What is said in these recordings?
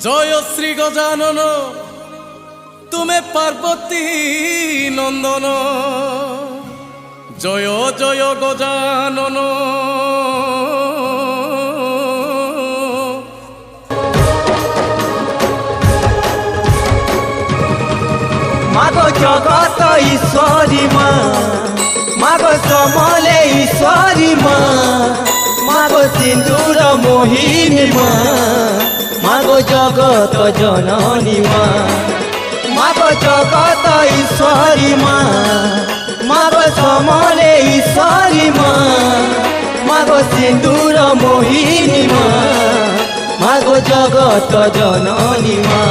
জয় শ্রী গজানন তুমি পার্বতী নন্দন জয় জয় গজানন। মাগো জগত ঈশ্বরী মা, মাগো সমলে ঈশ্বরী মা, মাগো সিন্দুর মোহিনী মা, মাগো জগত জননী মা, মাগো জগত ঈশ্বরী মা, মাগো সমলে ঈশ্বরী মা, মাগো সিন্দুর মোহিনী মা, মাগো জগত জননী মা।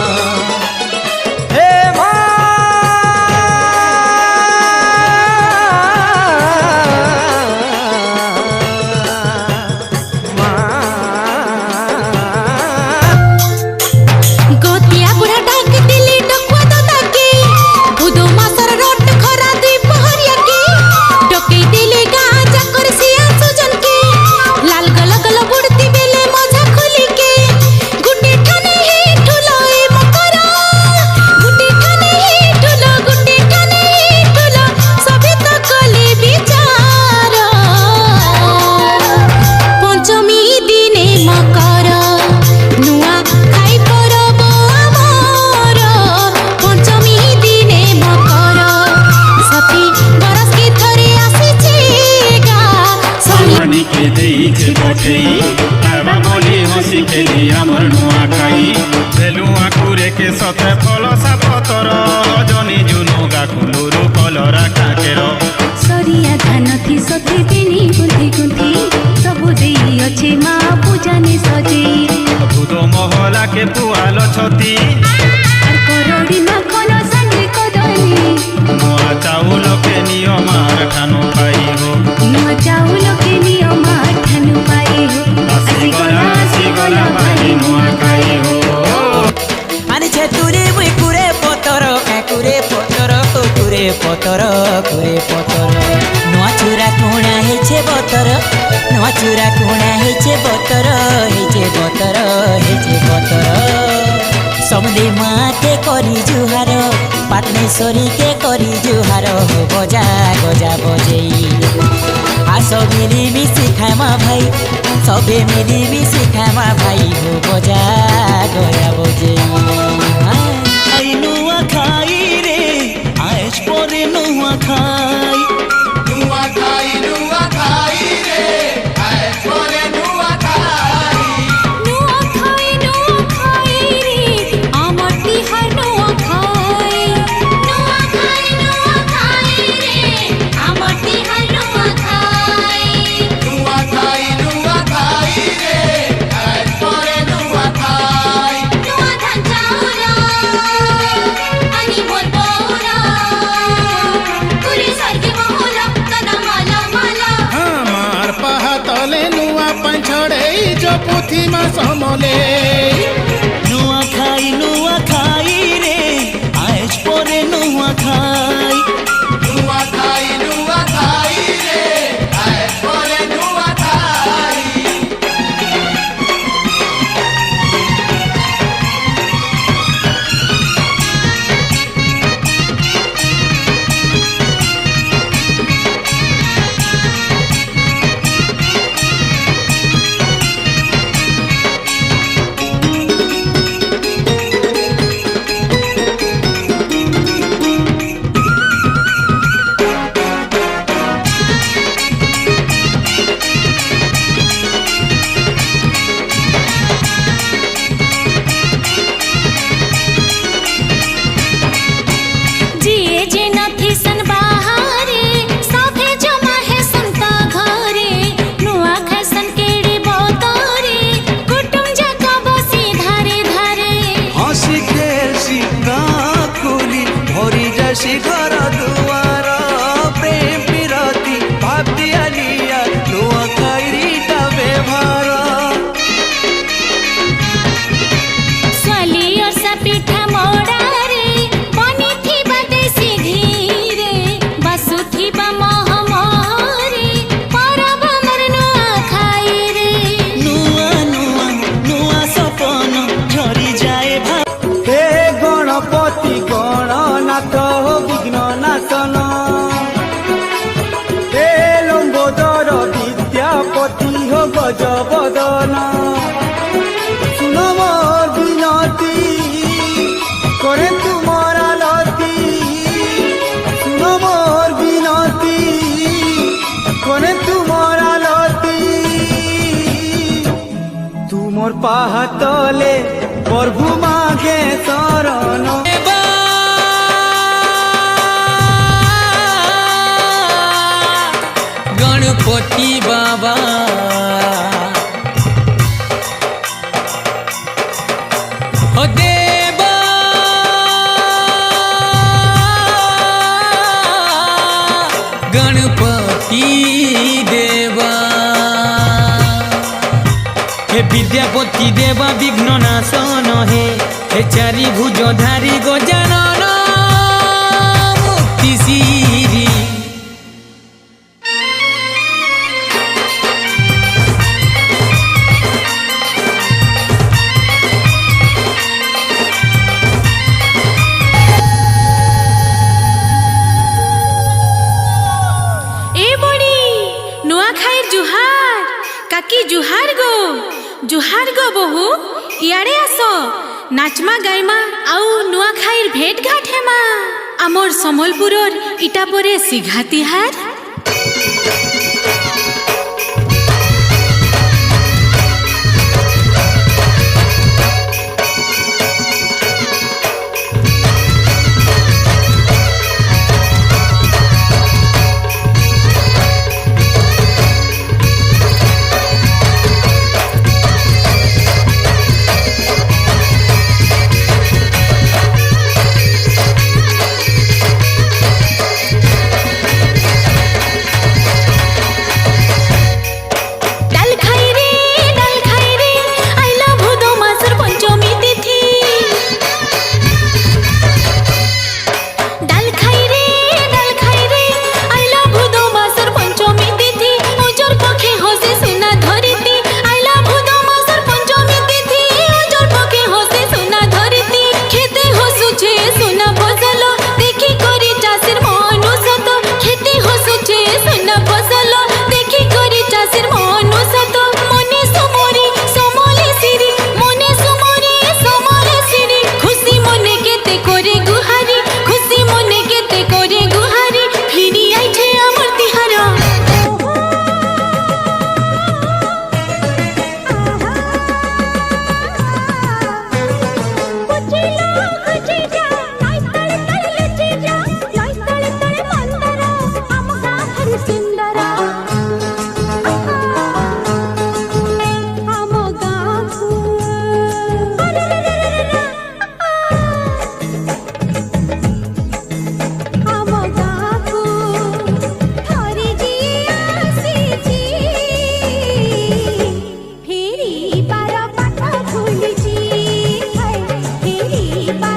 সতে ফল সাপতর জনি জুনু গাকুলুরু কলরা কাকের সরিয়া ধান থি সতে বেনি গুন্থি গুন্থি সবু দেই অছে মা পূজানে সজেই ভূত মহলাকে পুয়াল ছতি আর করড়ি মাখন সাঙ্গে কদলি নূয়া চাউলকে নিয় মার ঠানু পাই হো নূয়া চাউলকে নিয় মার ঠানু পাই হো আসি গলা পাই নূয়া খাই হো। আনিছে তুরে মুই কুরে পতর কুরে পতর কুরে পতর কুরে পতর নয়া চূড়া কোণা হেছে বতর নয়া চূড়া কোণা হেছে বতর হেছে বতর হেছে বতর সমদে মাকে করি জুহার পাটনেশ্বরী কে করি জুহার বজা গজা বজেই আস মিলি মিশি খামা ভাই সবে মিলি মিশি খামা ভাই হো বজা গজা বজেই আই নুয়া খাই রে আয়েশ পরে নুয়া খাই নুয়া খাই রে আয়েশ পরে নুয়া খাই নুয়া খাই রে আমার তিহার নুয়া খাই নুয়া খাই রে আমার তিহার নুয়া খাই নুয়া খাই রে আয়েশ পরে নুয়া খাই নুয়া ধান চাউল আনি মোর বউরা কুরি সরগে মহলা কানা মালা মালা আমার পাহা তলে নুয়া পাঞ্ছড়ে যো পুথি মা সমলে নুয়া খাই রে আয়েশ পরে নুয়া খাই নুয়া খাই রে আয়েশ পরে নুয়া খাই পাহাতলে প্রভু মাগে শরণ গণপতি বাবা ও দেবা গণপতি দেবা হে বিদ্যাপতি দেবা বিঘ্ন নাশন হে চারি ভুজধারী গজানন মুক্তি সিরি কাকি জুহার গো বহু ইয়াড়ে আস নাচমা গাইমা আউ নুয়া খাইর ভেট ঘাট হেমা আমর সম্বলপুরর ইটা পরে সিঘা তিহার